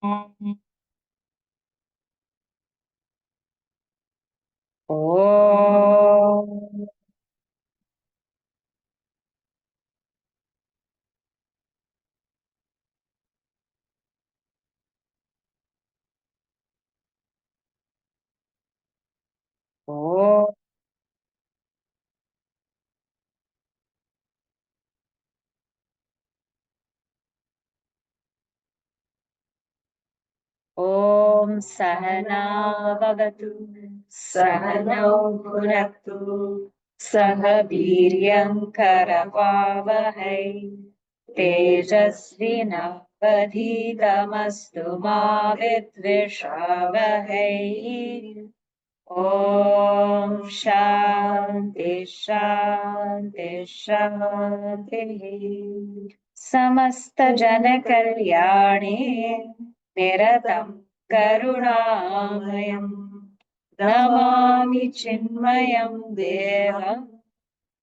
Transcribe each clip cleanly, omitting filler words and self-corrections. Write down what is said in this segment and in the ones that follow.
Om. Om. Om Sahana Bhavatu Sahanau Bhunaktu Saha Viryam Karavavahai Tejasvinavadhitamastu ma vidvishavahai. Om Shanti Shanti Shanti. Samasta Jana Kalyani Niratam Karunamayam Namami Chinmayam Devam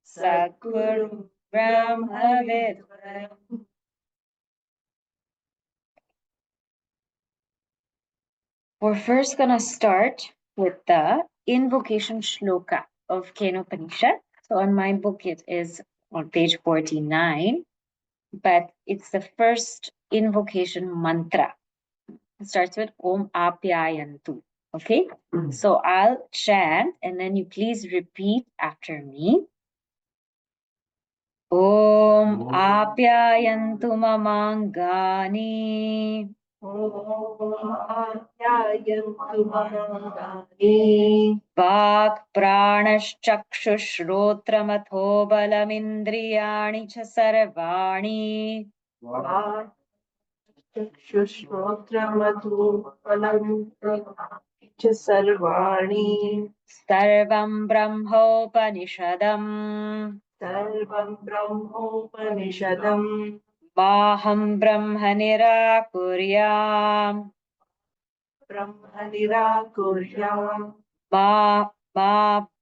Sadguru Brahma Vidvaram. We're first going to start with the invocation shloka of Kenopanisad. So on my book, it is on page 49, but it's the first invocation mantra. It starts with Om Apyayantu. Okay, so I'll chant and then you please repeat after me. Om Apyayantu Mamangani. Vak pranashchakshushrotramatho balamindriyani cha sarvani. Chakshushrotramatho balamindriyani cha sarvani. Sarvam brahmopanishadam. Sarvam brahmopanishadam. Maham brahma nirakuryam. Brahma nirakuryam. Ma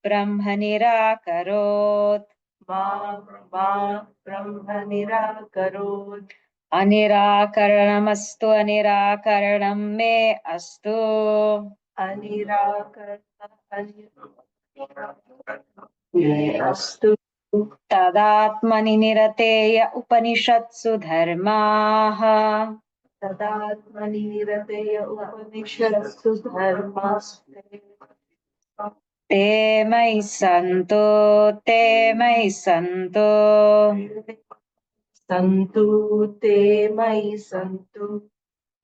brahma nirakarot. Ma brahma nirakarot. Anirakaranamastu anirakaranam me astu. Me astu. Tadatmani nirateya upanishatsu dharmaha. Tadatmani nirateya upanishatsu dharmaste. Te mai santo, te mai santo. Santu, te mai santu.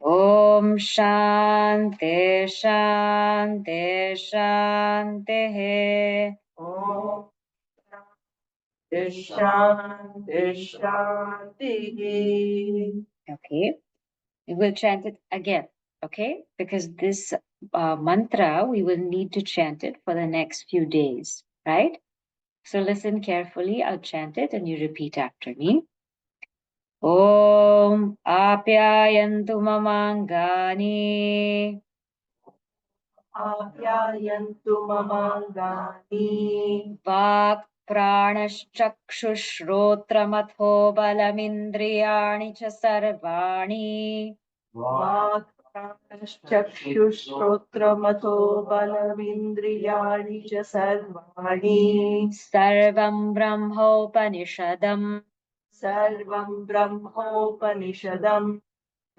Om Shanti Shanti Shanti. Om Shanti Shanti. Okay, we will chant it again, okay? Because this mantra, we will need to chant it for the next few days, right? So listen carefully, I'll chant it and you repeat after me. Om Apyayantu Mamangani. Apyayantu Mamangani. Vak pranashchakshushrotramatho balamindriyani cha sarvani. Vak pranashchakshushrotramatho balamindriyani cha sarvani. Sarvam brahmopanishadam. Sarvam brahmopanishadam.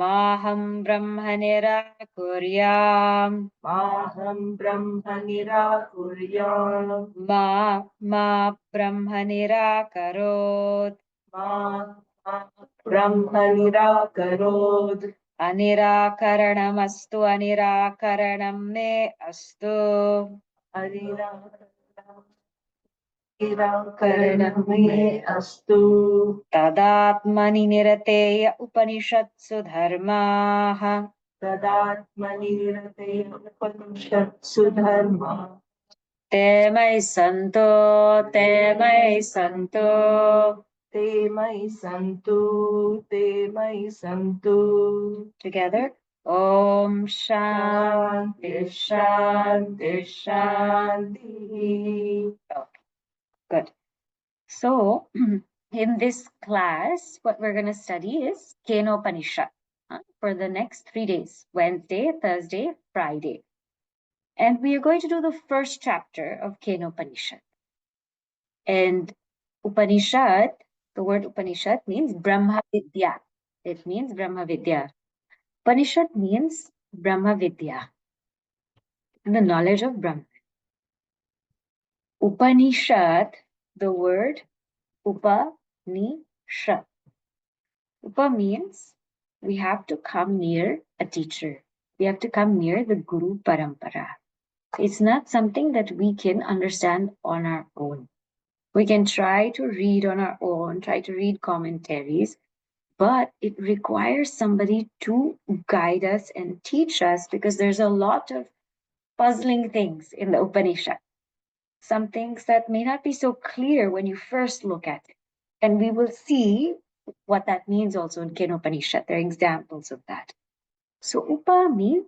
Maham brahma nirakuryam. Maham brahma nirakuryam. Ma brahma nirakarot. Ma brahma nirakarot. Anirakaranamastu anirakaranam me astu. Nirakaranam me astu. Tadatmani nirateya upanishatsu dharmaha. Tadatmani nirateya upanishatsu dharmaha. Te mai santo, te mai santo. Te mai santo, te mai santo. Together. Om Shanti Shanti Shanti. Okay, good. So, in this class, what we're going to study is Kenopanisad. for the next 3 days, Wednesday, Thursday, Friday. And we are going to do the first chapter of Kenopanisad. And Upanishad, the word Upanishad means Brahma Vidya. It means Brahma Vidya. Upanishad means Brahma Vidya, the knowledge of Brahman. Upanishad, the word Upanishad. Upa means we have to come near a teacher. We have to come near the Guru Parampara. It's not something that we can understand on our own. We can try to read on our own, try to read commentaries, but it requires somebody to guide us and teach us, because there's a lot of puzzling things in the Upanishad. Some things that may not be so clear when you first look at it. And we will see what that means also in Kenopanisad. There are examples of that. So Upa means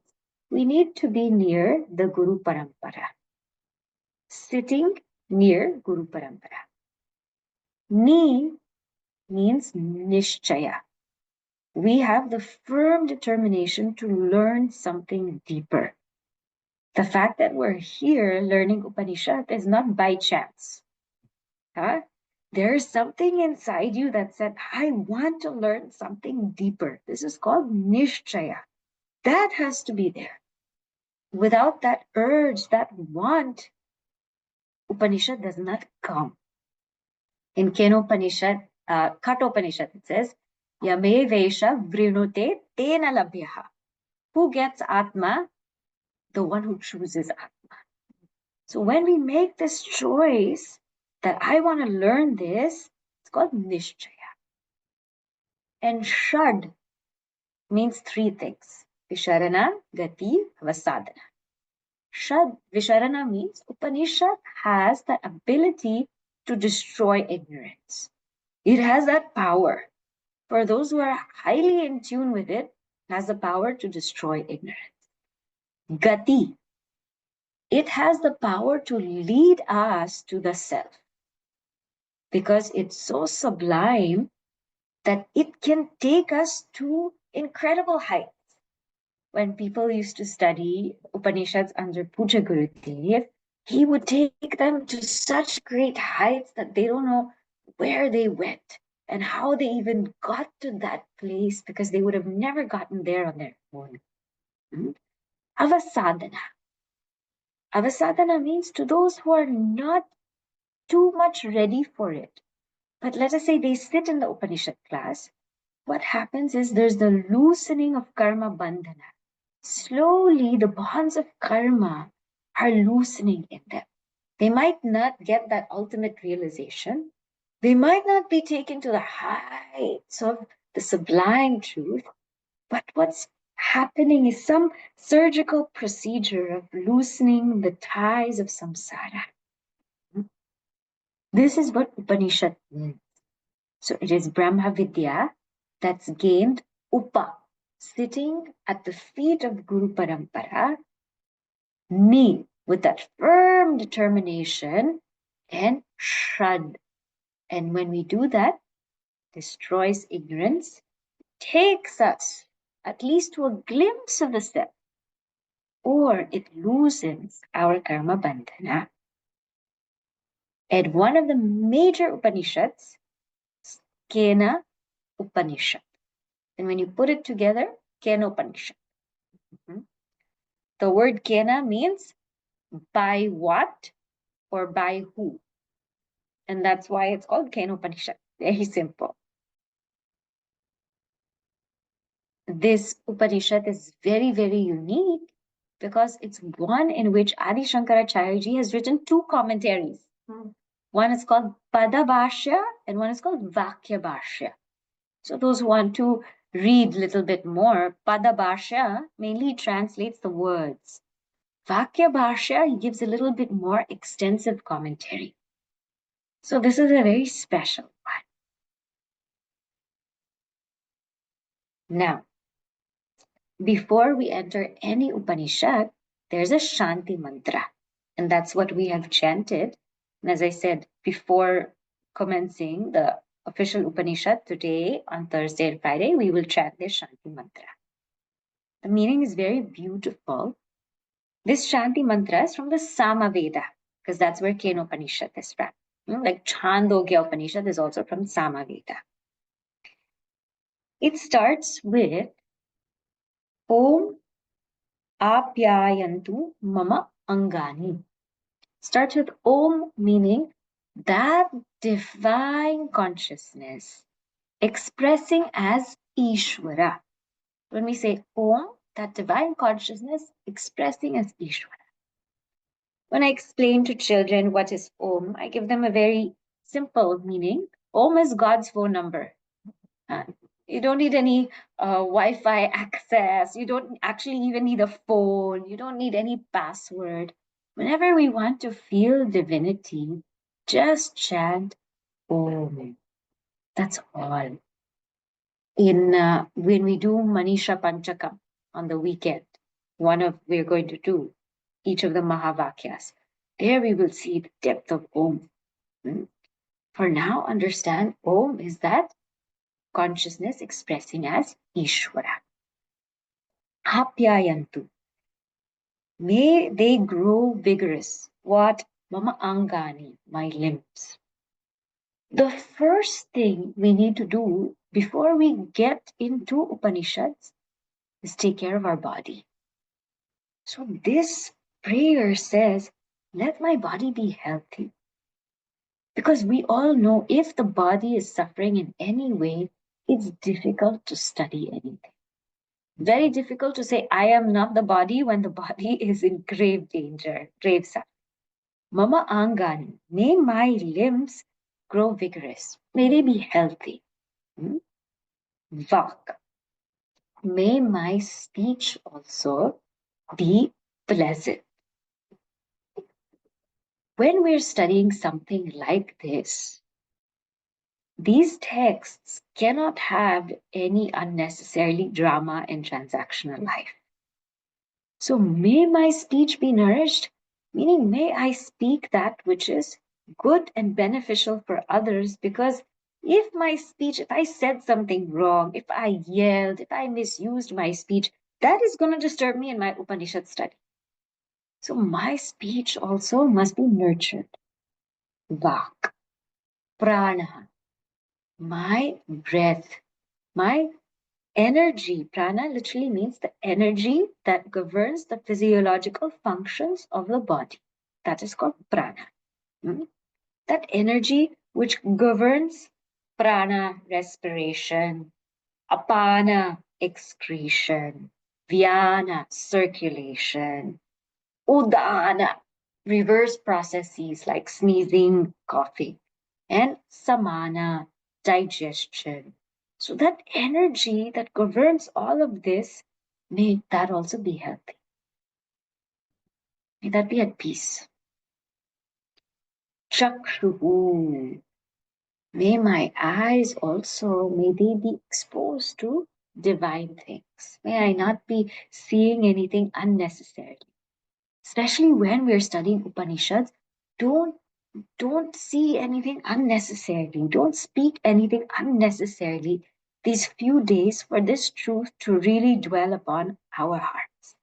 we need to be near the Guru Parampara. Sitting near Guru Parampara. Ni means Nishchaya. We have the firm determination to learn something deeper. The fact that we're here learning Upanishad is not by chance. Huh? There's something inside you that said, I want to learn something deeper. This is called Nishchaya. That has to be there. Without that urge, that want, Upanishad does not come. In Kenopanisad, Katopanishad, it says, Yame Vesha Vrinute Tena Labhyaha. Who gets Atma? The one who chooses Atma. So when we make this choice that I want to learn this, it's called Nishchaya. And Shad means 3 things. Visharana, Gati, Vasadana. Shad, Visharana means Upanishad has the ability to destroy ignorance. It has that power. For those who are highly in tune with it, has the power to destroy ignorance. Gati, it has the power to lead us to the self, because it's so sublime that it can take us to incredible heights. When people used to study Upanishads under Puja Gurudev, he would take them to such great heights that they don't know where they went and how they even got to that place, because they would have never gotten there on their own. Avasadana. Avasadana means to those who are not too much ready for it. But let us say they sit in the Upanishad class. What happens is there's the loosening of karma bandhana. Slowly, the bonds of karma are loosening in them. They might not get that ultimate realization. They might not be taken to the heights of the sublime truth. But what's happening is some surgical procedure of loosening the ties of samsara. This is what Upanishad means. So it is Brahma Vidya that's gained Upa, sitting at the feet of Guru Parampara, Ni, with that firm determination, and Shrad. And when we do that, destroys ignorance, takes us at least to a glimpse of the self, or it loosens our karma bandhana. And one of the major Upanishads, Kena Upanishad. And when you put it together, Kenopanisad. The word Kena means by what or by who. And that's why it's called Kenopanisad. Very simple. This Upanishad is very, very unique because it's one in which Adi Shankaracharya ji has written 2 commentaries. One is called Padabhashya and one is called Vakyabhashya. So those who want to read a little bit more, Padabhashya mainly translates the words. Vakyabhashya, he gives a little bit more extensive commentary. So this is a very special one. Now, before we enter any Upanishad, there's a Shanti mantra. And that's what we have chanted. And as I said, before commencing the official Upanishad today on Thursday and Friday, we will chant this Shanti mantra. The meaning is very beautiful. This Shanti mantra is from the Samaveda, because that's where Kenopanisad is from. Like Chandogya Upanishad is also from Samaveda. It starts with Om Apyayantu Mama Angani. Starts with Om, meaning that divine consciousness expressing as Ishvara. When we say Om, that divine consciousness expressing as Ishvara. When I explain to children what is Om, I give them a very simple meaning. Om is God's phone number. You don't need any Wi-Fi access. You don't actually even need a phone. You don't need any password. Whenever we want to feel divinity, just chant Om. That's all. When we do Manisha Panchakam on the weekend, we're going to do each of the Mahavakyas. There we will see the depth of Om. For now, understand Om is that consciousness expressing as Ishvara. Apyayantu. May they grow vigorous. What? Mama Angani, my limbs. The first thing we need to do before we get into Upanishads is take care of our body. So this prayer says, let my body be healthy. Because we all know if the body is suffering in any way, it's difficult to study anything. Very difficult to say, I am not the body when the body is in grave danger, grave suffering. Mama Angani, may my limbs grow vigorous. May they be healthy. Vak, may my speech also be pleasant. When we're studying something like this, these texts cannot have any unnecessarily drama and transactional life. So may my speech be nourished, meaning may I speak that which is good and beneficial for others, because if I said something wrong, if I yelled, if I misused my speech, that is going to disturb me in my Upanishad study. So my speech also must be nurtured. Vak, prana, my breath, my energy. Prana literally means the energy that governs the physiological functions of the body. That is called prana. That energy which governs prana, respiration, apana, excretion, vyana, circulation, udana, reverse processes like sneezing, coughing, and samana, digestion. So that energy that governs all of this, may that also be healthy. May that be at peace. Chakru. May my eyes also, may they be exposed to divine things. May I not be seeing anything unnecessarily. Especially when we're studying Upanishads, don't see anything unnecessarily. Don't speak anything unnecessarily these few days for this truth to really dwell upon our hearts.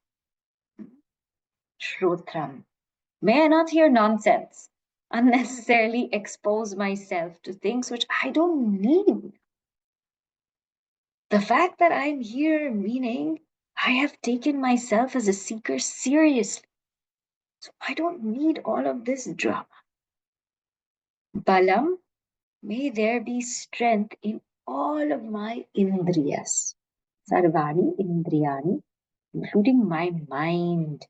Shrotram. May I not hear nonsense, unnecessarily expose myself to things which I don't need. The fact that I'm here, meaning I have taken myself as a seeker seriously. So I don't need all of this drama. Balam, may there be strength in all of my indriyas. Sarvani indriyani, including my mind.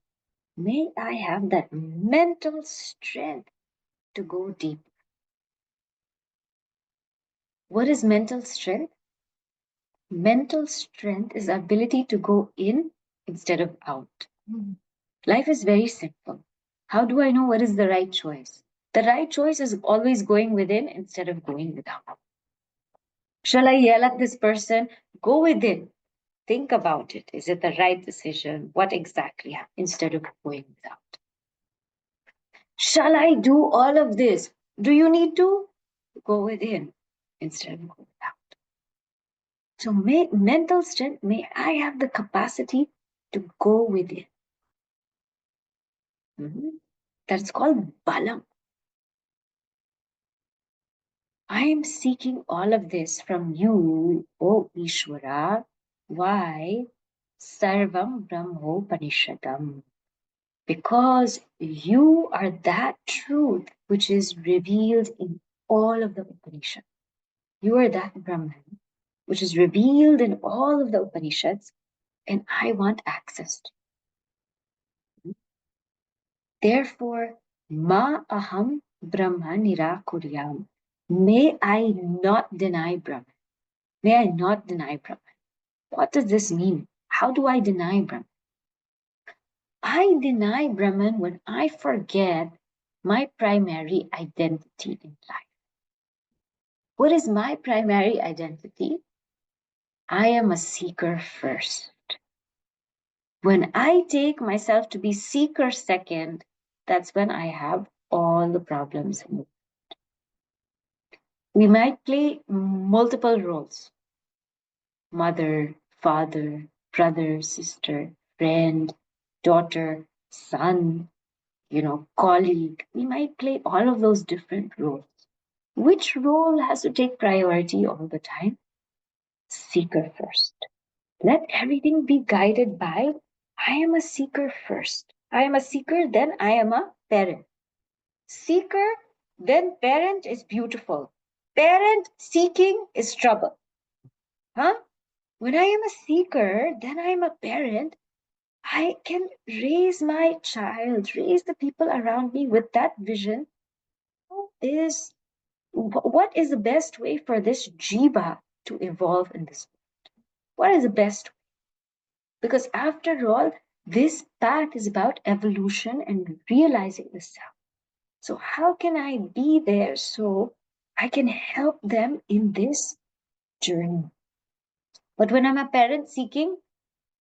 May I have that mental strength to go deep. What is mental strength? Mental strength is the ability to go in instead of out. Life is very simple. How do I know what is the right choice? The right choice is always going within instead of going without. Shall I yell at this person? Go within. Think about it. Is it the right decision? What exactly? Instead of going without. Shall I do all of this? Do you need to? Go within instead of go without. So mental strength, may I have the capacity to go within. That's called balam. I am seeking all of this from you, O Ishvara. Why? Sarvam Brahmopanishadam. Because you are that truth which is revealed in all of the Upanishads. You are that Brahman which is revealed in all of the Upanishads, and I want access to it. Therefore, ma aham Brahma nirakuryam. May I not deny Brahman. May I not deny Brahman. What does this mean? How do I deny Brahman? I deny Brahman when I forget my primary identity in life. What is my primary identity? I am a seeker first. When I take myself to be seeker second, that's when I have all the problems in it. We might play multiple roles: mother, father, brother, sister, friend, daughter, son, colleague. We might play all of those different roles. Which role has to take priority all the time? Seeker first. Let everything be guided by, I am a seeker first. I am a seeker, then I am a parent. Seeker, then parent is beautiful. Parent seeking is trouble. When I am a seeker, then I am a parent. I can raise my child, raise the people around me with that vision. What is the best way for this jiva to evolve in this world? What is the best way? Because after all, this path is about evolution and realizing the self. So how can I be there so I can help them in this journey? But when I'm a parent seeking,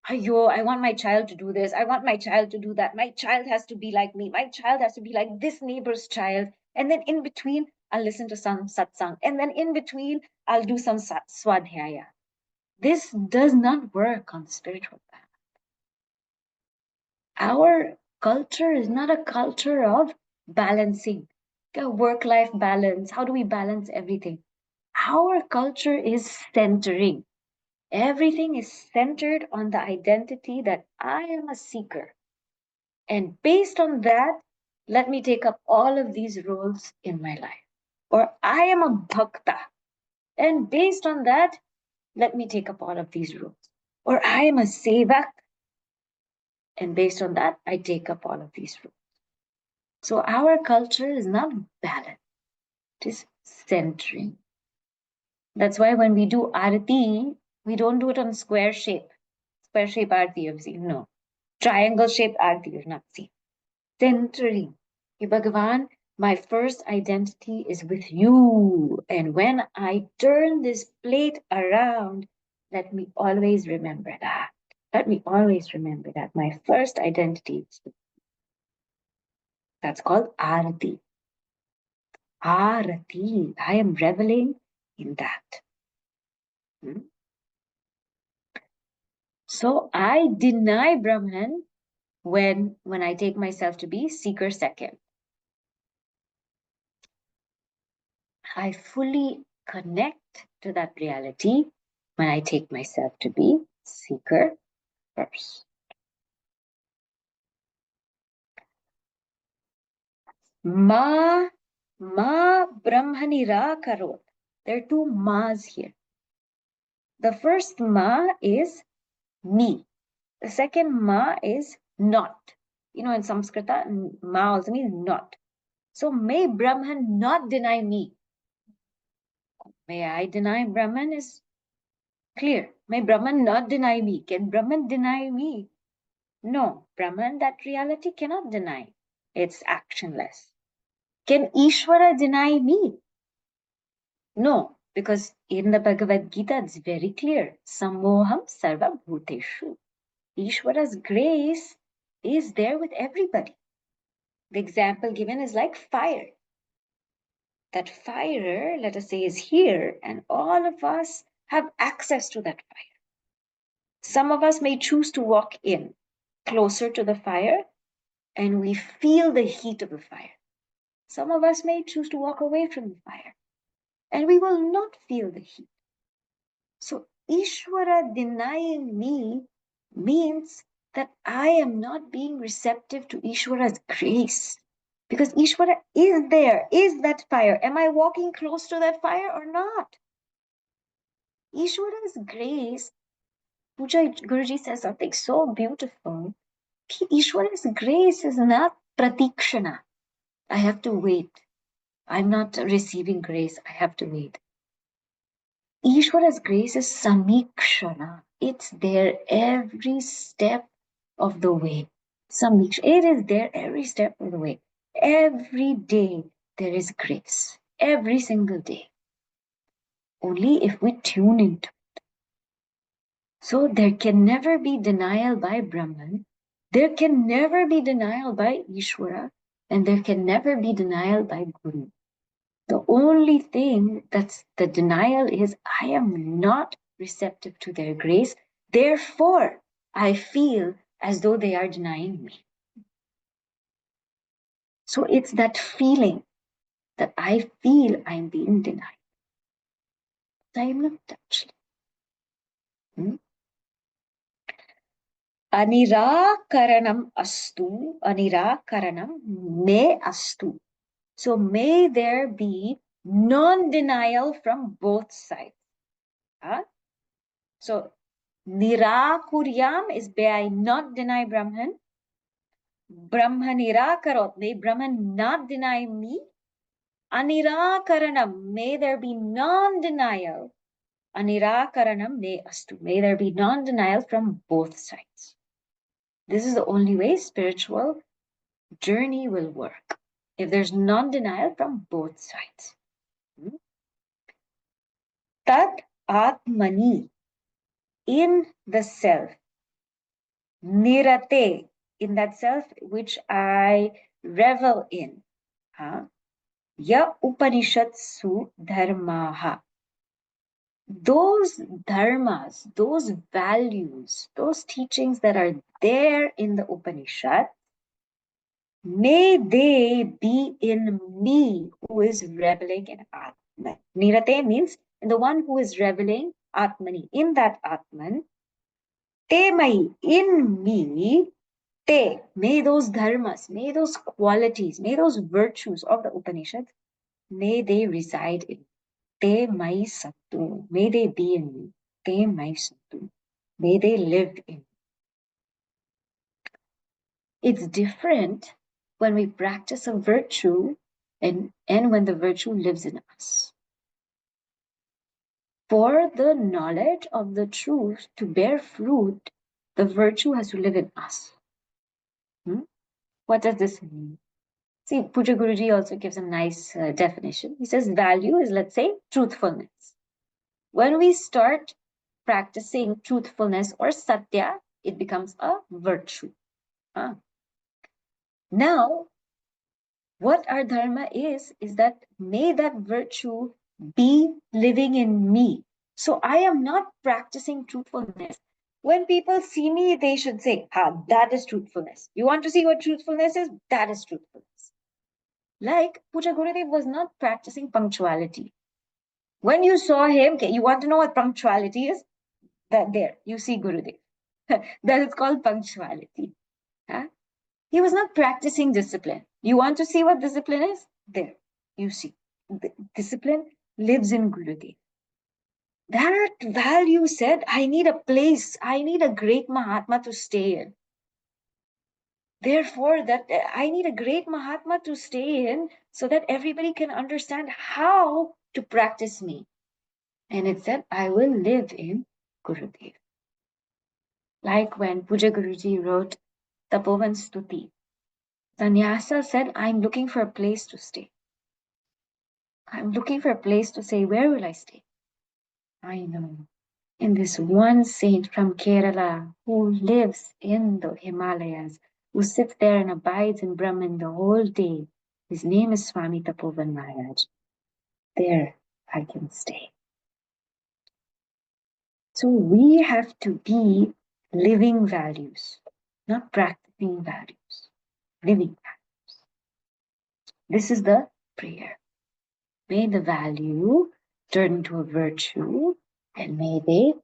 I want my child to do this. I want my child to do that. My child has to be like me. My child has to be like this neighbor's child. And then in between, I'll listen to some satsang. And then in between, I'll do some swadhyaya. This does not work on the spiritual path. Our culture is not a culture of balancing, work-life balance. How do we balance everything? Our culture is centering. Everything is centered on the identity that I am a seeker. And based on that, let me take up all of these roles in my life. Or I am a bhakta. And based on that, let me take up all of these roles. Or I am a sevak. And based on that, I take up all of these roles. So our culture is not balanced. It is centering. That's why when we do arati, we don't do it on square shape. Square shape arati you've seen, no. Triangle shaped arati you've not seen. Centering. Hey, Bhagavan, my first identity is with you. And when I turn this plate around, let me always remember that. Let me always remember that my first identity is with you. That's called arati. Arati. I am reveling in that. So I deny Brahman when I take myself to be seeker second. I fully connect to that reality when I take myself to be seeker first. Ma Brahmanira karot. There are two ma's here. The first ma is me. The second ma is not. In Samskrita, ma also means not. So may Brahman not deny me. May I deny Brahman is clear. May Brahman not deny me. Can Brahman deny me? No, Brahman, that reality cannot deny. It's actionless. Can Ishvara deny me? No, because in the Bhagavad Gita, it's very clear. Samoham sarva bhuteshu. Ishvara's grace is there with everybody. The example given is like fire. That fire, let us say, is here, and all of us have access to that fire. Some of us may choose to walk in closer to the fire and we feel the heat of the fire. Some of us may choose to walk away from the fire and we will not feel the heat. So Ishvara denying me means that I am not being receptive to Ishvara's grace. Because Ishvara is there, is that fire. Am I walking close to that fire or not? Ishvara's grace, Puja Guruji says something so beautiful. Ishvara's grace is not pratikshana. I have to wait. I'm not receiving grace. I have to wait. Ishvara's grace is samikshana. It's there every step of the way. It is there every step of the way. Every day there is grace. Every single day. Only if we tune into it. So there can never be denial by Brahman. There can never be denial by Ishvara. And there can never be denial by Guru. The only thing that's the denial is I am not receptive to their grace. Therefore, I feel as though they are denying me. So it's that feeling that I feel I'm being denied. But I am not actually. Anirakaranam astu, anirakaranam me astu. So may there be non-denial from both sides. So nirakuryam is may I not deny Brahman. Brahma nirakarot, may Brahman not deny me. Anirakaranam, may there be non-denial. Anirakaranam me astu, may there be non-denial from both sides. This is the only way spiritual journey will work. If there's non-denial from both sides. Tat atmani, in the self. Nirate, in that self which I revel in. Ya Upanishatsu dharmaha. Those dharmas, those values, those teachings that are there in the Upanishad, may they be in me who is reveling in Atman. Nirate means in the one who is reveling Atmani, in that Atman. Te mai, in me, te, may those dharmas, may those qualities, may those virtues of the Upanishads, may they reside in me. Te mai sattu, may they be in me. Te mai sattu, may they live in me. It's different when we practice a virtue and when the virtue lives in us. For the knowledge of the truth to bear fruit, the virtue has to live in us. What does this mean? See, Puja Guruji also gives a nice definition. He says value is, let's say, truthfulness. When we start practicing truthfulness or satya, it becomes a virtue. Now, what our dharma is that may that virtue be living in me. So I am not practicing truthfulness. When people see me, they should say, that is truthfulness. You want to see what truthfulness is? That is truthfulness. Like Puja Gurudev was not practicing punctuality. When you saw him, you want to know what punctuality is? That there, you see Gurudev. That is called punctuality. He was not practicing discipline. You want to see what discipline is? There, you see. The discipline lives in Gurudev. That value said, I need a place, I need a great Mahatma to stay in. Therefore, that I need a great Mahatma to stay in so that everybody can understand how to practice me. And it said, I will live in Gurudev. Like when Puja Guruji wrote Tapovan Stuti, Sannyasa said, I'm looking for a place to stay. I'm looking for a place to say, where will I stay? I know. In this one saint from Kerala who lives in the Himalayas, who sits there and abides in Brahman the whole day. His name is Swami Tapovan Maharaj. There I can stay. So we have to be living values, not practicing values, living values. This is the prayer. May the value turn into a virtue, and may they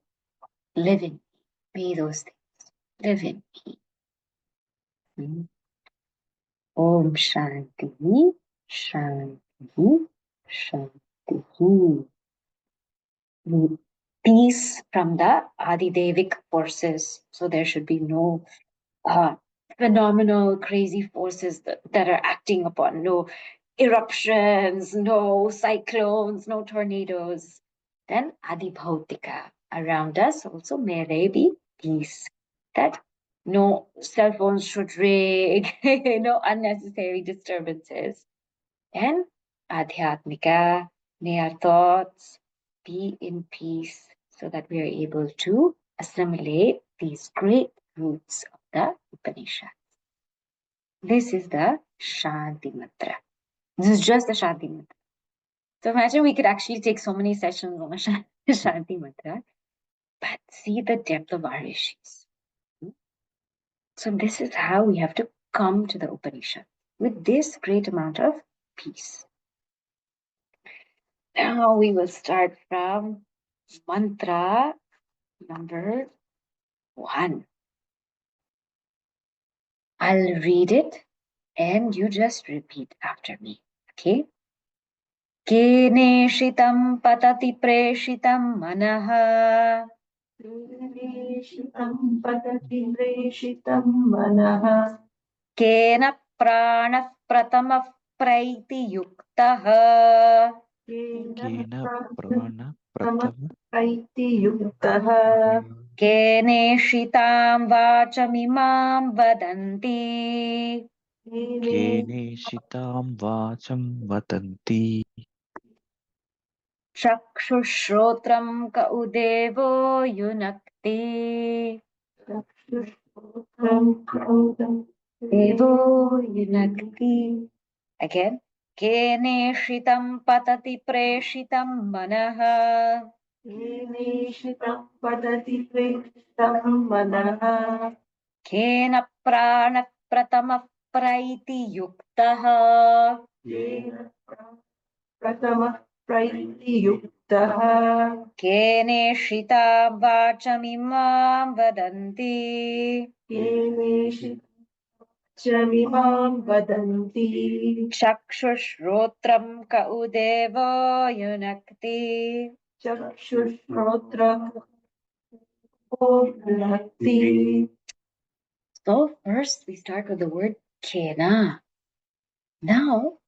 live in me. May those things live in me. Om Shanti, Shanti, Shanti. Peace from the Adidevic forces. So there should be no phenomenal, crazy forces that are acting upon. No eruptions, no cyclones, no tornadoes. Then Adibhautika around us also may there be peace. That no cell phones should ring, no unnecessary disturbances. And Adhyatmika, may our thoughts be in peace so that we are able to assimilate these great roots of the Upanishads. This is the Shanti mantra. This is just the Shanti mantra. So imagine we could actually take so many sessions on the Shanti mantra, but see the depth of our issues. So this is how we have to come to the Upanishad, with this great amount of peace. Now we will start from mantra number 1. I'll read it and you just repeat after me. Okay? Keneshitam patati preshitam manaha. Keneshitam patati preshitam manaha. Kena pranah pratamah praiti yuktaha. Kena prana pratama praiti yuktaha. Keneshitam vachamimam vadanti. Keneshitam vacham vatanti. Chakshushrotram ka udevo yunakti. Devo yunakti. Again. Keneshitam patati preshitam manaha. Keneshitam patati preshitam manaha. Kena prana pratama praiti yuktaha. Kena pratama praiti yuktaha. Keneshitam vachamimam vadanti. Keneshitam vadanti. Chakshushrotram ka udevo yunakti. Chakshushrotram yunakti. So first we start with the word kena. Now,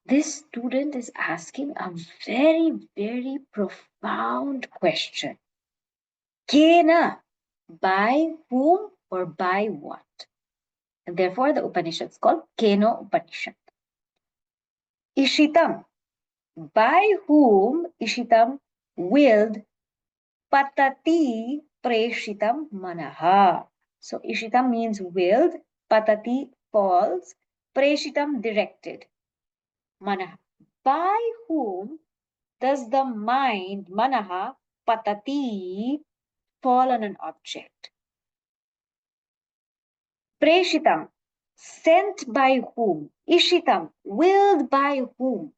this student is asking a very, very profound question. Kena, by whom or by what? And therefore, the Upanishad is called Keno Upanishad. Ishitam, by whom Ishitam willed patati preshitam manaha. So Ishitam means willed, patati falls, preshitam directed. Manaha. By whom does the mind, manaha, patati, fall on an object? Preshitam, sent by whom? Ishitam, willed by whom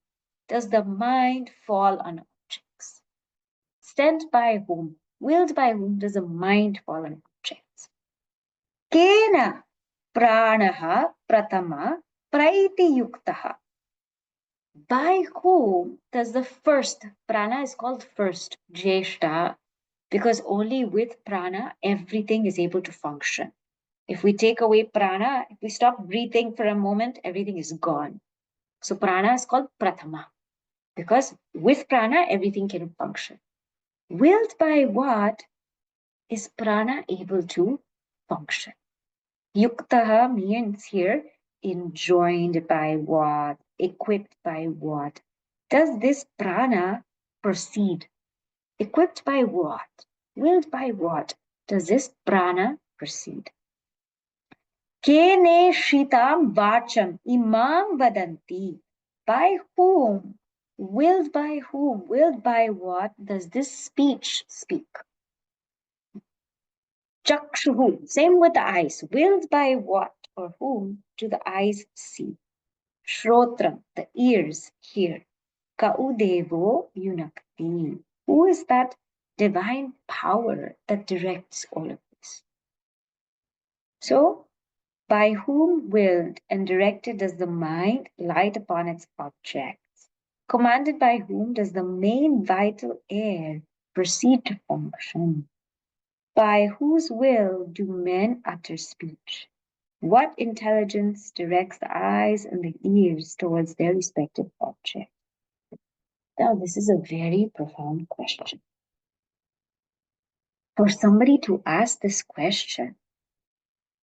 does the mind fall on objects? Sent by whom? Willed by whom does the mind fall on objects? Kena pranaha pratama praiti yuktaha. By whom does the first, prana is called first, jeshta, because only with prana everything is able to function. If we take away prana, if we stop breathing for a moment, everything is gone. So prana is called prathama, because with prana everything can function. Willed by what is prana able to function? Yuktaha means here enjoined by what, equipped by what. Does this prana proceed? Equipped by what? Willed by what does this prana proceed? Kene shitam vacham imam vadanti. By whom? Willed by whom? Willed by what does this speech speak? Chakshuhu, same with the eyes. Willed by what or whom do the eyes see? Shrotra, the ears hear. Kaudevo yunakti. Who is that divine power that directs all of this? So, by whom willed and directed does the mind light upon its objects? Commanded by whom does the main vital air proceed to function? By whose will do men utter speech? What intelligence directs the eyes and the ears towards their respective objects? Now, this is a very profound question. For somebody to ask this question,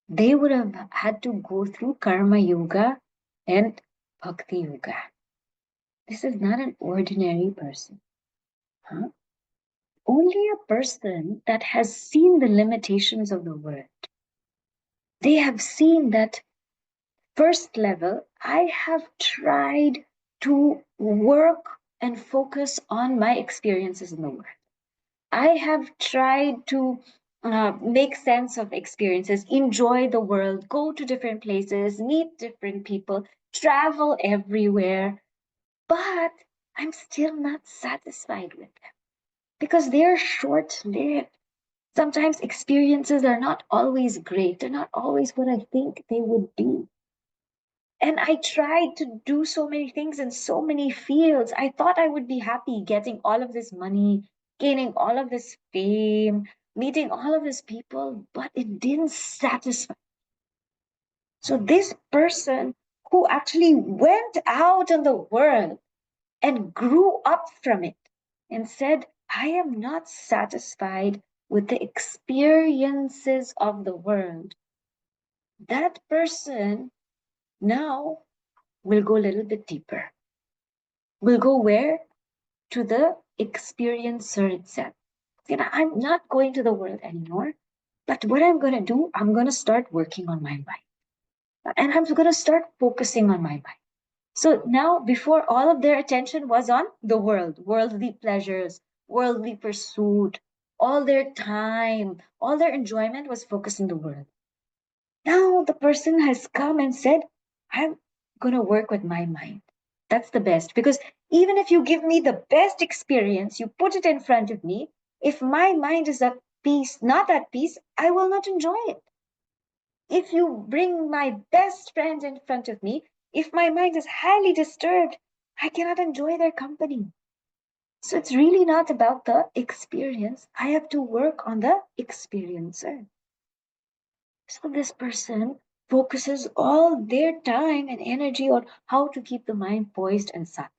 they would have had to go through Karma Yoga and Bhakti Yoga. This is not an ordinary person. Huh? Only a person that has seen the limitations of the world. They have seen that first level, I have tried to work and focus on my experiences in the world. I have tried to make sense of experiences, enjoy the world, go to different places, meet different people, travel everywhere. But I'm still not satisfied with them because they're short lived. Sometimes experiences are not always great, they're not always what I think they would be. And I tried to do so many things in so many fields. I thought I would be happy getting all of this money, gaining all of this fame, meeting all of these people, but it didn't satisfy. So this person who actually went out in the world and grew up from it and said, I am not satisfied with the experiences of the world. That person now will go a little bit deeper. Will go where? To the experiencer itself. I'm not going to the world anymore, but what I'm going to do, I'm going to start working on my mind. And I'm going to start focusing on my mind. So now, before all of their attention was on the world, worldly pleasures, worldly pursuit, all their time, all their enjoyment was focused on the world. Now the person has come and said, I'm going to work with my mind. That's the best. Because even if you give me the best experience, you put it in front of me, if my mind is at peace, not at peace, I will not enjoy it. If you bring my best friend in front of me, if my mind is highly disturbed, I cannot enjoy their company. So it's really not about the experience. I have to work on the experiencer. So this person focuses all their time and energy on how to keep the mind poised and sattvic.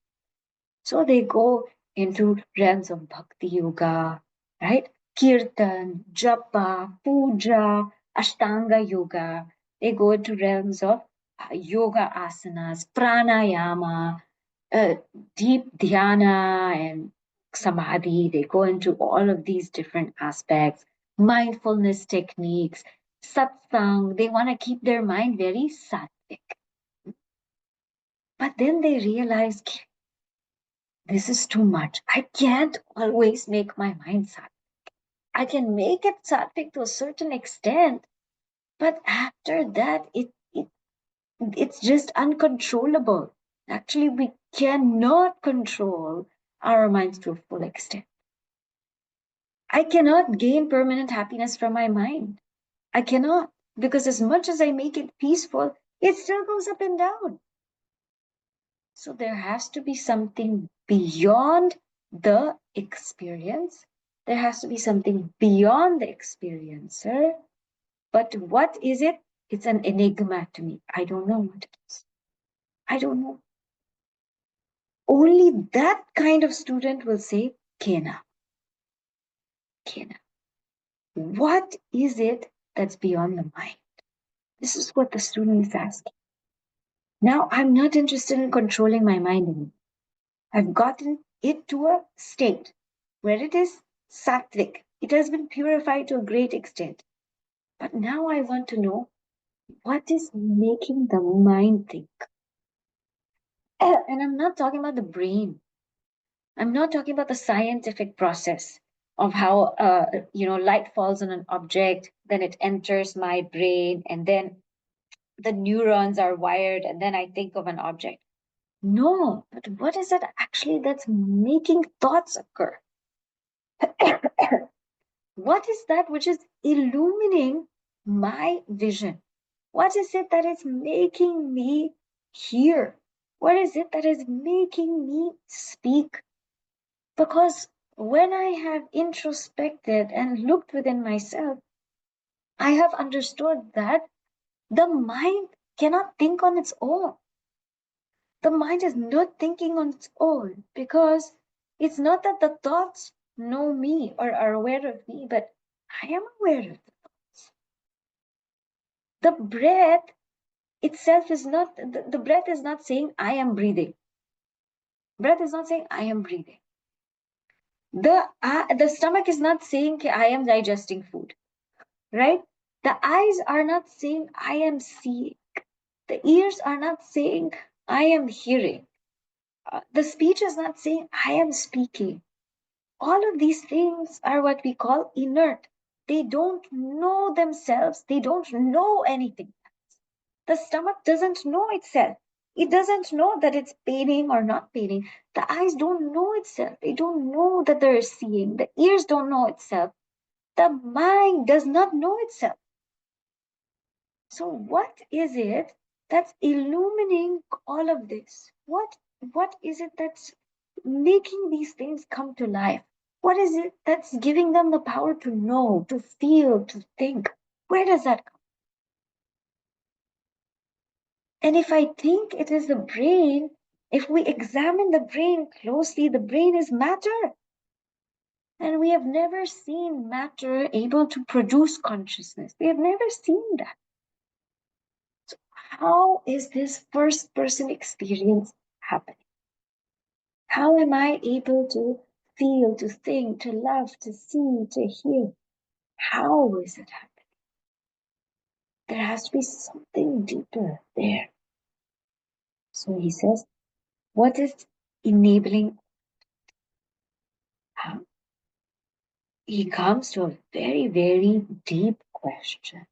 So they go into realms of bhakti yoga, right? Kirtan, japa, puja, ashtanga yoga. They go into realms of yoga asanas, pranayama, deep dhyana and samadhi. They go into all of these different aspects, mindfulness techniques, satsang. They want to keep their mind very sattvic. But then they realize this is too much. I can't always make my mind sattvic. I can make it sattvic to a certain extent, but after that, it's just uncontrollable. Actually, we cannot control our minds to a full extent. I cannot gain permanent happiness from my mind. I cannot, because as much as I make it peaceful, it still goes up and down. So there has to be something beyond the experience. There has to be something beyond the experiencer. But what is it? It's an enigma to me. I don't know what it is. I don't know. Only that kind of student will say, Kena. Kena. What is it that's beyond the mind? This is what the student is asking. Now, I'm not interested in controlling my mind anymore. I've gotten it to a state where it is sattvic. It has been purified to a great extent. But now I want to know what is making the mind think. And I'm not talking about the brain. I'm not talking about the scientific process. of how light falls on an object, then it enters my brain, and then the neurons are wired, and then I think of an object. No, but what is it actually that's making thoughts occur? What is that which is illumining my vision? What is it that is making me hear? What is it that is making me speak? Because when I have introspected and looked within myself, I have understood that the mind cannot think on its own. The mind is not thinking on its own, because it's not that the thoughts know me or are aware of me, but I am aware of the thoughts. The breath itself is not, the breath is not saying I am breathing. Breath is not saying I am breathing. The stomach is not saying I am digesting food, right? The eyes are not saying I am seeing. The ears are not saying I am hearing. The speech is not saying I am speaking. All of these things are what we call inert. They don't know themselves. They don't know anything. The stomach doesn't know itself. It doesn't know that it's paining or not paining. The eyes don't know itself. They don't know that they're seeing. The ears don't know itself. The mind does not know itself. So what is it that's illumining all of this? What is it that's making these things come to life? What is it that's giving them the power to know, to feel, to think? Where does that come? And if I think it is the brain, if we examine the brain closely, the brain is matter. And we have never seen matter able to produce consciousness. We have never seen that. So how is this first person experience happening? How am I able to feel, to think, to love, to see, to hear? How is it happening? There has to be something deeper there. So he says, what is enabling? He comes to a very, very deep question.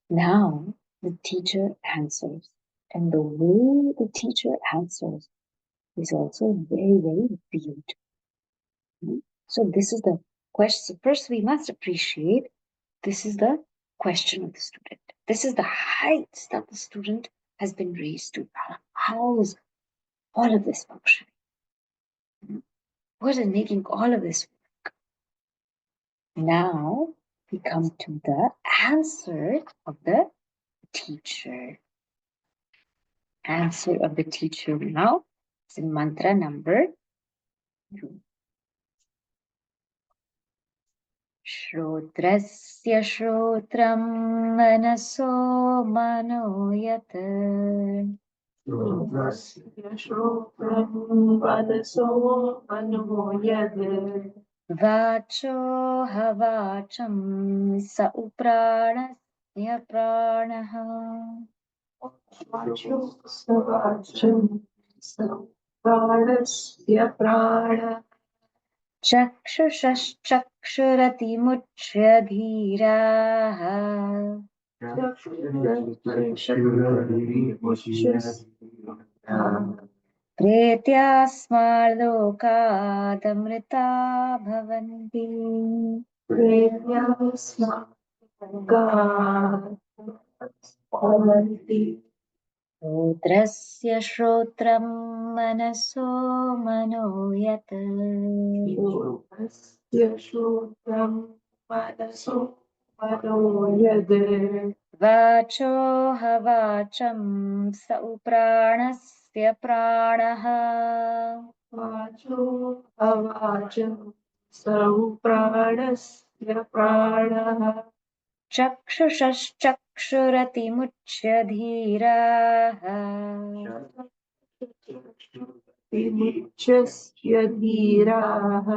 Now the teacher answers, and the way the teacher answers is also very, very beautiful. So this is the question. First, we must appreciate this is the question of the student. This is the heights that the student has been raised to. How is all of this functioning? What is making all of this work? Now we come to the answer of the teacher. Answer of the teacher now is in mantra number 2. Shrotrasya shrotram manaso mano yat. श्रोत्रं वदसो मनोयद् Vacho havacham sa upranasya pranaha. वाचो सवाचं प्राणस्य प्राण Chakshuratimuchya dhiraah. Pretyasmarlokatamrita bhavanti. Rudrasya shrotram manaso mano yat. श्रोत्रं वदसो मनोयद् Vacho havacham sa upranasya pranaha. वाचो अवाचं सौ प्राणस्य प्राणः Chakshuratimuchya dhiraah. विमुच्यस्य धीराः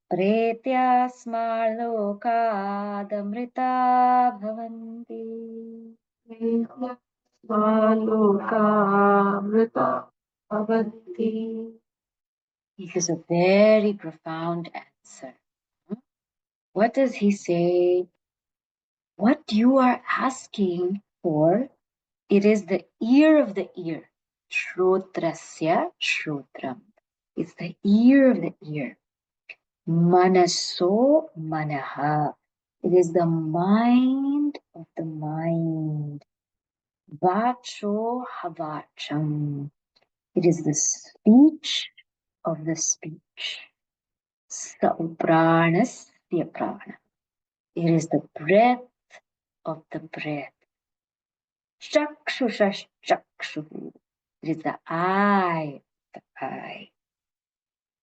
Pretyasmarlokatamrita bhavanti. लोकामृता भवन्ति. He gives a very profound answer. What does he say? What you are asking for, it is the ear of the ear. Shrotrasya shrotram. It's the ear of the ear. Manaso manaha. It is the mind of the mind. Vacho havacham. It is the speech of the speech. Saupranasya prana. It is the breath of the breath. Chakshusha chakshu. It is the eye of the eye.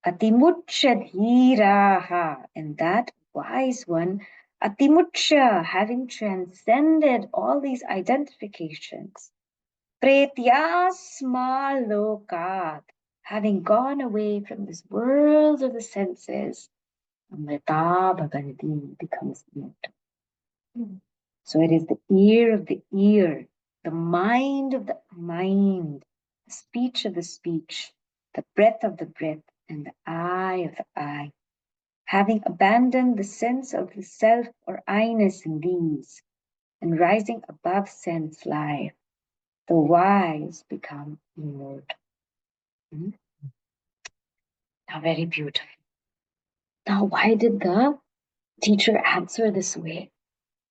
Atimucha dhiraha. And that wise one, Atimucha, having transcended all these identifications, Pretyasma lokat, having gone away from this world of the senses, Amrita Bhaganti becomes immortal. So it is the ear of the ear, the mind of the mind, the speech of the speech, the breath of the breath, and the eye of the eye. Having abandoned the sense of the self or I-ness in these, and rising above sense life, the wise become immortal. Now, very beautiful. Now, why did the teacher answer this way?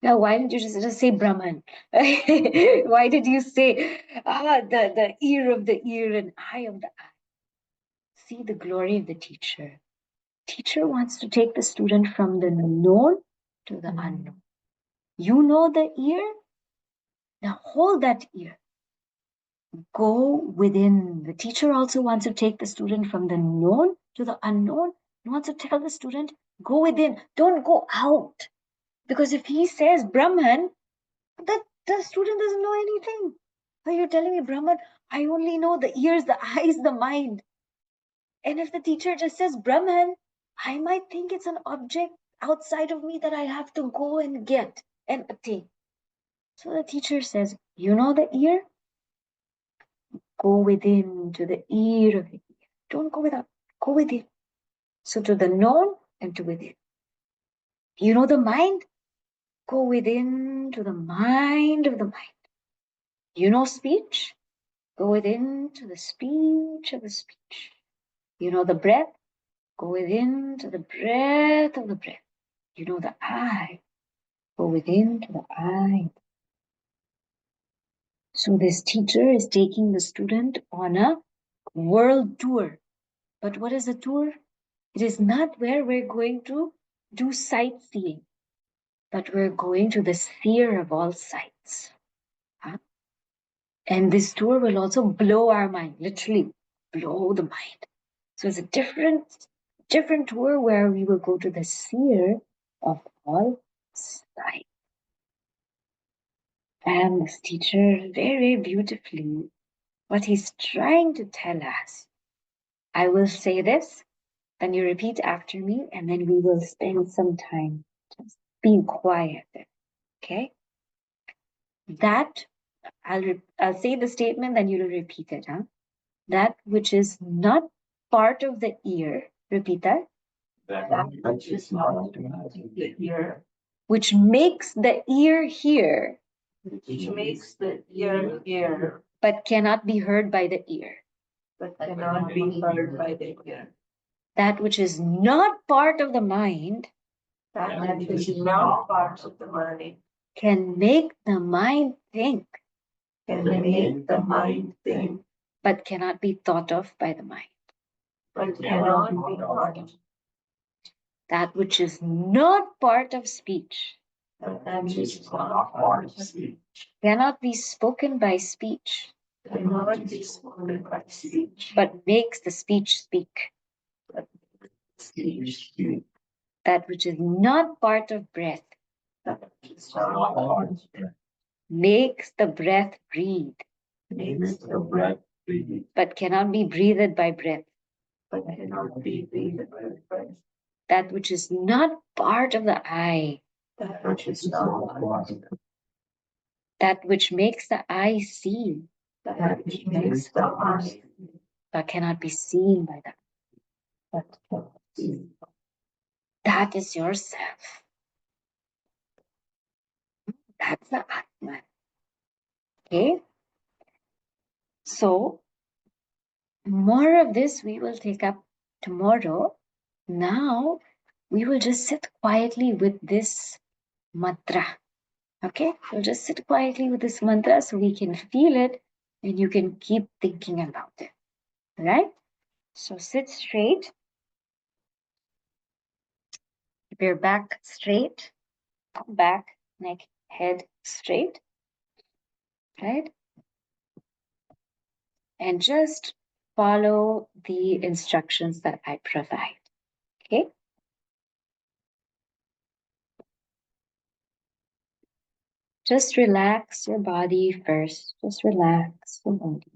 Now, why didn't you just say Brahman? Why did you say the ear of the ear and eye of the eye? See the glory of the teacher. Teacher wants to take the student from the known to the unknown. You know the ear? Now hold that ear. Go within. The teacher also wants to take the student from the known to the unknown. He wants to tell the student, go within. Don't go out. Because if he says Brahman, the student doesn't know anything. So you're telling me, Brahman, I only know the ears, the eyes, the mind. And if the teacher just says Brahman, I might think it's an object outside of me that I have to go and get and attain. So the teacher says, you know the ear? Go within to the ear of the ear. Don't go without, go within. So to the known and to within. You know the mind? Go within to the mind of the mind. You know speech? Go within to the speech of the speech. You know the breath? Go within to the breath of the breath. You know the eye? Go within to the eye. So this teacher is taking the student on a world tour. But what is a tour? It is not where we're going to do sightseeing, but we're going to the seer of all sights. Huh? And this tour will also blow our mind, literally blow the mind. So it's a different tour where we will go to the seer of all sight. And this teacher, very beautifully, what he's trying to tell us. I will say this, then you repeat after me, and then we will spend some time just being quiet. Okay? That, I'll say the statement, then you'll repeat it. Huh? That which is not part of the ear, repeat that. That which is not the ear, Which makes the ear hear, which makes the ear hear, but cannot be heard by the ear. but cannot be heard by the ear. That which is not part of the mind That which is not part of the mind can make the mind think, can make the mind think, but cannot be thought of by the mind. but cannot be thought. That which is not part of speech That which is not part of speech cannot be spoken by speech, cannot be spoken by speech, but makes the speech speak. but speech speak. That which is not part of breath That which is not part of breath makes the breath breathe, makes the breath breathe, but cannot be breathed by breath. but cannot be breathed by breath. That which is not part of the eye, That which is not part of the that which makes the eye see, that which makes the eye, but cannot be seen by the eye. That is yourself. That's the Atman. Okay? So, more of this we will take up tomorrow. Now, we will just sit quietly with this mantra. Okay? We'll just sit quietly with this mantra so we can feel it and you can keep thinking about it. Right? So, sit straight. Keep your back straight. Back, neck, head straight. Right? And just follow the instructions that I provide. Okay? Just relax your body first. Just relax your body.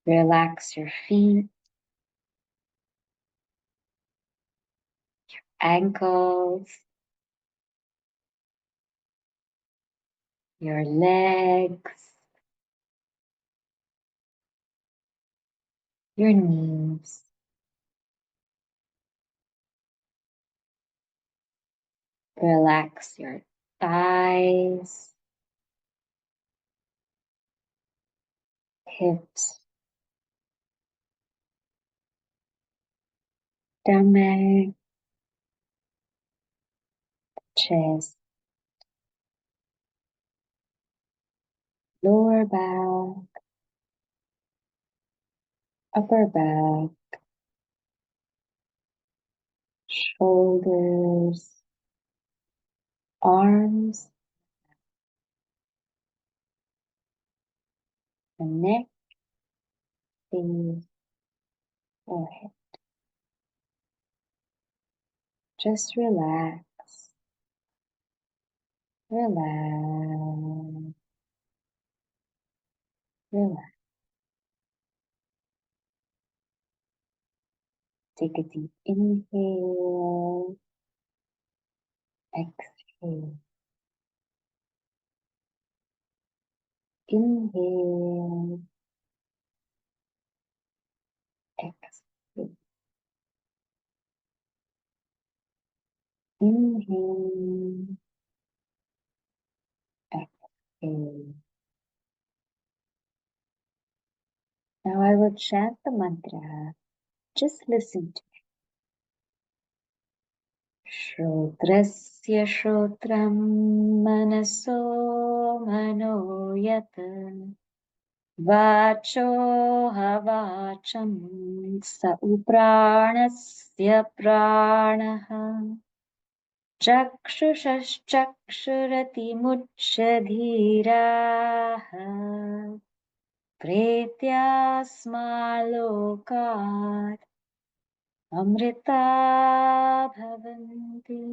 Relax your feet, ankles, your legs, your knees. Relax your thighs, hips, stomach, chest, lower back, upper back, shoulders, arms, the neck, face, forehead. Just relax, relax, relax. Take a deep inhale, exhale. Inhale, exhale. Inhale, exhale. Now I will chant the mantra. Just listen to it. Shrotrasya shrotram manaso manoyat vacho havacham sa upranasya pranaha चक्षुषश्चक्षुरतिमुच्यधीराः प्रेत्यास्मालोकात् Amrita भवन्ति.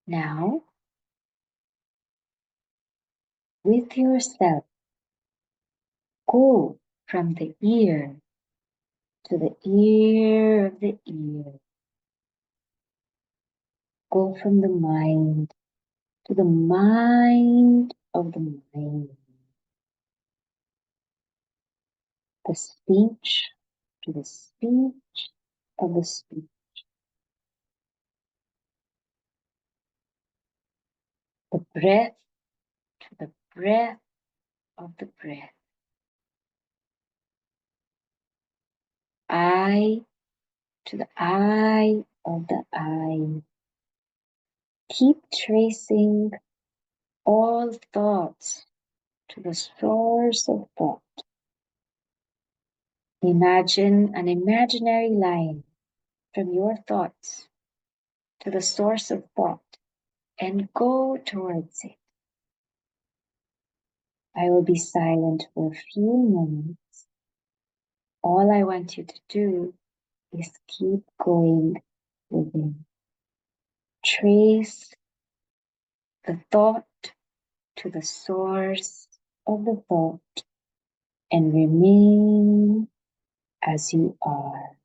Now, with yourself, go from the ear to the ear of the ear. Go from the mind to the mind of the mind. The speech to the speech of the speech. The breath to the breath of the breath. Eye to the eye of the eye. Keep tracing all thoughts to the source of thought. Imagine an imaginary line from your thoughts to the source of thought and go towards it. I will be silent for a few moments. All I want you to do is keep going within. Trace the thought to the source of the thought and remain as you are.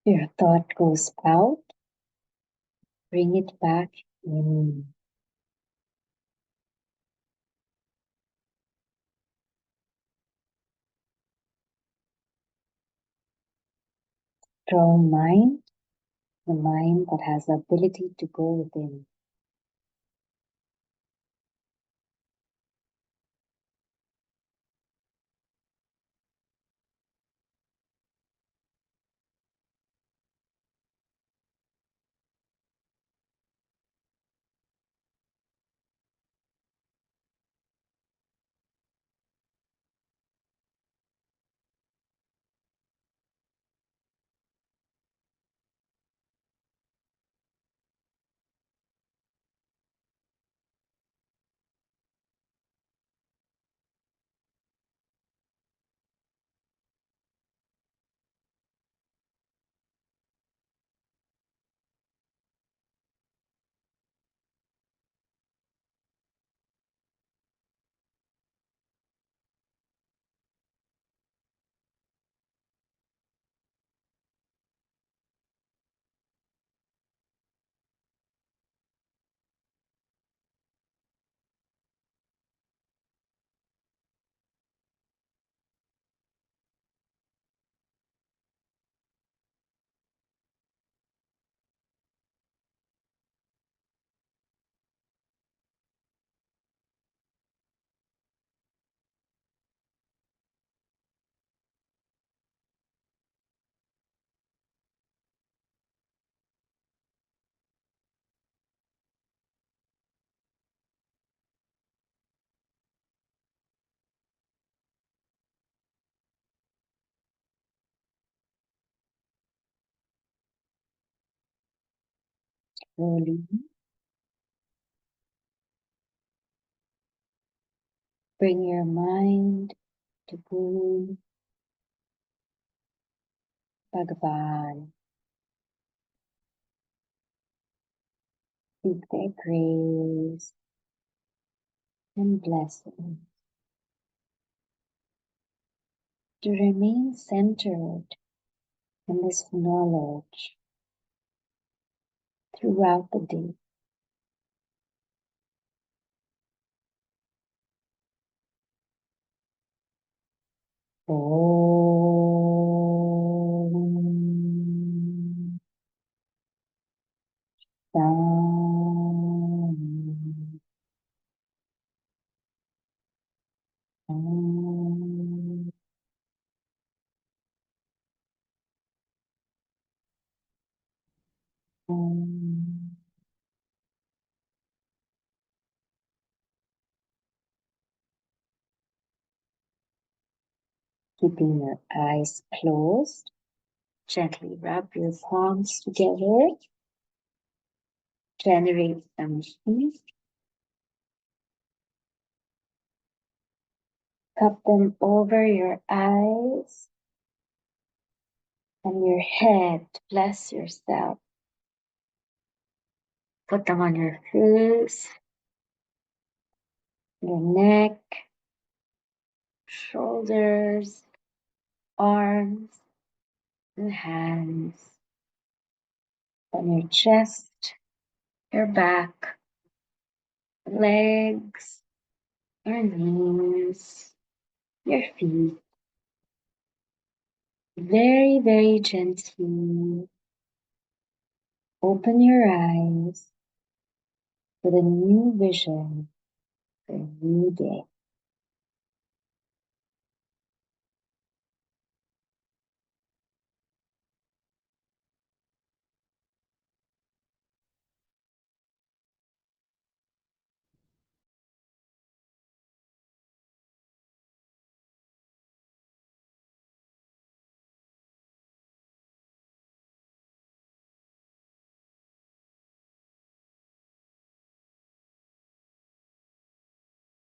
Your thought goes out, bring it back in. Strong mind, the mind that has the ability to go within. Slowly bring your mind to Guru Bhagavan. Seek their grace and blessing to remain centered in this knowledge throughout the day. Om Shanti. Om. Om. Keeping your eyes closed, gently rub your palms together, generate some heat, cup them over your eyes and your head. Bless yourself. Put them on your face, your neck, shoulders, arms, and hands, on your chest, your back, legs, your knees, your feet. Very, very gently open your eyes with a new vision for a new day.